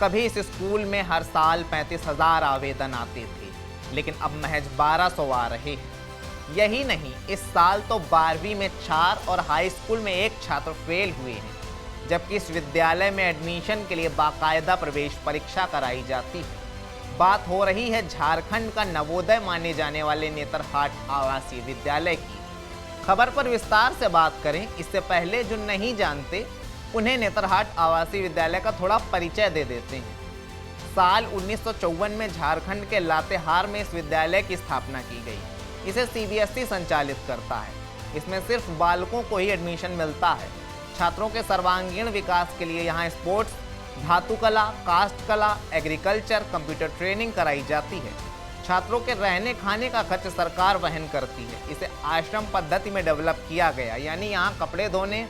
कभी इस स्कूल में हर साल 35,000 आवेदन आते थे, लेकिन अब महज 1200 आ रहे हैं। यही नहीं, इस साल तो 12वीं में 4 और हाई स्कूल में 1 छात्र फेल हुए हैं, जबकि इस विद्यालय में एडमिशन के लिए बाकायदा प्रवेश परीक्षा कराई जाती है। बात हो रही है झारखंड का नवोदय माने जाने वाले नेतरहाट आवासीय विद्यालय की। खबर पर विस्तार से बात करें, इससे पहले जो नहीं जानते उन्हें नेतरहाट आवासीय विद्यालय का थोड़ा परिचय दे देते हैं। साल 1954 में झारखंड के लातेहार में इस विद्यालय की स्थापना की गई। इसे सीबीएसई संचालित करता है। इसमें सिर्फ बालकों को ही एडमिशन मिलता है। छात्रों के सर्वांगीण विकास के लिए यहाँ स्पोर्ट्स, धातु कला, कास्ट कला, एग्रीकल्चर, कंप्यूटर ट्रेनिंग कराई जाती है। छात्रों के रहने खाने का खर्च सरकार वहन करती है। इसे आश्रम पद्धति में डेवलप किया गया, यानी यहाँ कपड़े धोने,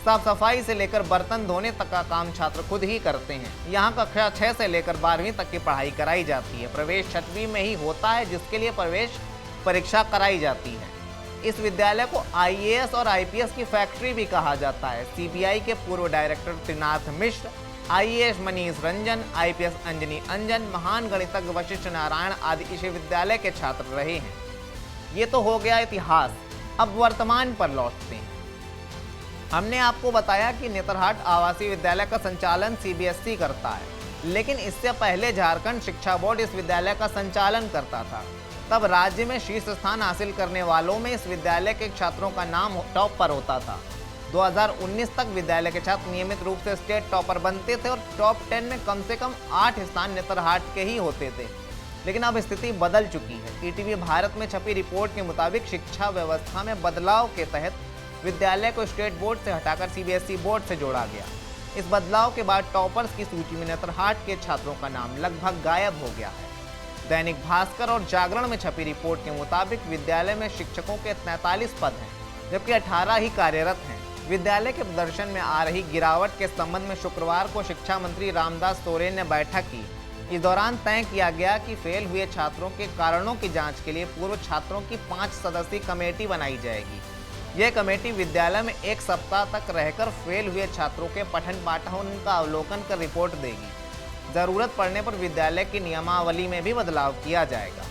साफ सफाई से लेकर बर्तन धोने तक का काम छात्र खुद ही करते हैं। यहाँ कक्षा 6 से लेकर 12वीं तक की पढ़ाई कराई जाती है। प्रवेश 6वीं में ही होता है, जिसके लिए प्रवेश परीक्षा कराई जाती है। इस विद्यालय को आईएएस और आईपीएस की फैक्ट्री भी कहा जाता है। सीबीआई के पूर्व डायरेक्टर त्रिनाथ मिश्र, आईएएस मनीष रंजन, आईपीएस अंजनी अंजन, महान गणितज्ञ वशिष्ठ नारायण आदि इस विद्यालय के छात्र रहे हैं। ये तो हो गया इतिहास। अब वर्तमान पर लौटते हैं। हमने आपको बताया कि नेतरहाट आवासीय विद्यालय का संचालन सीबीएसई करता है, लेकिन इससे पहले झारखंड शिक्षा बोर्ड इस विद्यालय का संचालन करता था। तब राज्य में शीर्ष स्थान हासिल करने वालों में इस विद्यालय के छात्रों का नाम टॉप पर होता था। 2019 तक विद्यालय के छात्र नियमित रूप से स्टेट टॉपर बनते थे और टॉप 10 में कम से कम 8 स्थान नेतरहाट के ही होते थे। लेकिन अब स्थिति बदल चुकी है। ईटीवी भारत में छपी रिपोर्ट के मुताबिक शिक्षा व्यवस्था में बदलाव के तहत विद्यालय को स्टेट बोर्ड से हटाकर सीबीएसई बोर्ड से जोड़ा गया। इस बदलाव के बाद टॉपर्स की सूची में नेतरहाट के छात्रों का नाम लगभग गायब हो गया है। दैनिक भास्कर और जागरण में छपी रिपोर्ट के मुताबिक विद्यालय में शिक्षकों के 43 पद हैं, जबकि 18 ही कार्यरत हैं। विद्यालय के प्रदर्शन में आ रही गिरावट के संबंध में शुक्रवार को शिक्षा मंत्री रामदास सोरेन ने बैठक की। इस दौरान तय किया गया कि फेल हुए छात्रों के कारणों की जांच के लिए पूर्व छात्रों की 5 सदस्यीय कमेटी बनाई जाएगी। यह कमेटी विद्यालय में 1 सप्ताह तक रहकर फेल हुए छात्रों के पठन पाठन का अवलोकन कर रिपोर्ट देगी। जरूरत पड़ने पर विद्यालय की नियमावली में भी बदलाव किया जाएगा।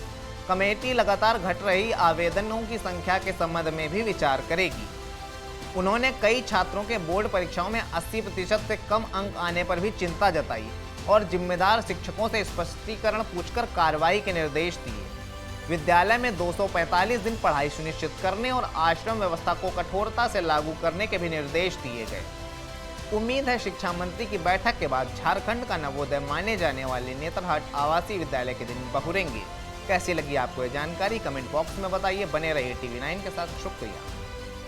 कमेटी लगातार घट रही आवेदनों की संख्या के संबंध में भी विचार करेगी। उन्होंने कई छात्रों के बोर्ड परीक्षाओं में 80% से कम अंक आने पर भी चिंता जताई और जिम्मेदार शिक्षकों से स्पष्टीकरण पूछकर कार्रवाई के निर्देश दिए। विद्यालय में 245 दिन पढ़ाई सुनिश्चित करने और आश्रम व्यवस्था को कठोरता से लागू करने के भी निर्देश दिए गए। उम्मीद है शिक्षा मंत्री की बैठक के बाद झारखंड का नवोदय माने जाने वाले नेतरहाट आवासीय विद्यालय के दिन बहुरेंगे। कैसी लगी आपको ये जानकारी कमेंट बॉक्स में बताइए। बने रहिए टीवी 9 के साथ। शुक्रिया।